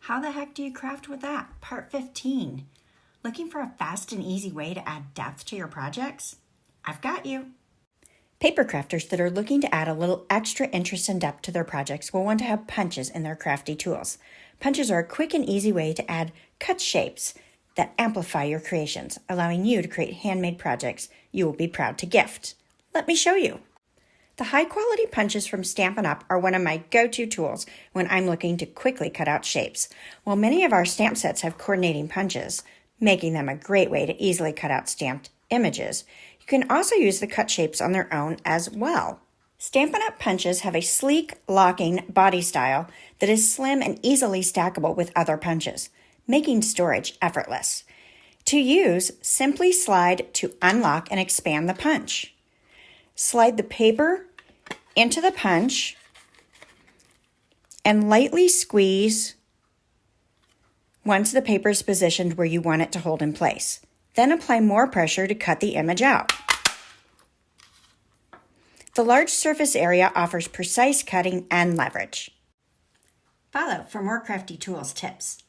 How the heck do you craft with that? Part 15. Looking for a fast and easy way to add depth to your projects? I've got you. Paper crafters that are looking to add a little extra interest and depth to their projects will want to have punches in their crafty tools. Punches are a quick and easy way to add cut shapes that amplify your creations, allowing you to create handmade projects you will be proud to gift. Let me show you. The high-quality punches from Stampin' Up! Are one of my go-to tools when I'm looking to quickly cut out shapes. While many of our stamp sets have coordinating punches, making them a great way to easily cut out stamped images, you can also use the cut shapes on their own as well. Stampin' Up! Punches have a sleek, locking body style that is slim and easily stackable with other punches, making storage effortless. To use, simply slide to unlock and expand the punch. Slide the paper into the punch and lightly squeeze once the paper is positioned where you want it to hold in place. Then apply more pressure to cut the image out. The large surface area offers precise cutting and leverage. Follow for more crafty tools tips.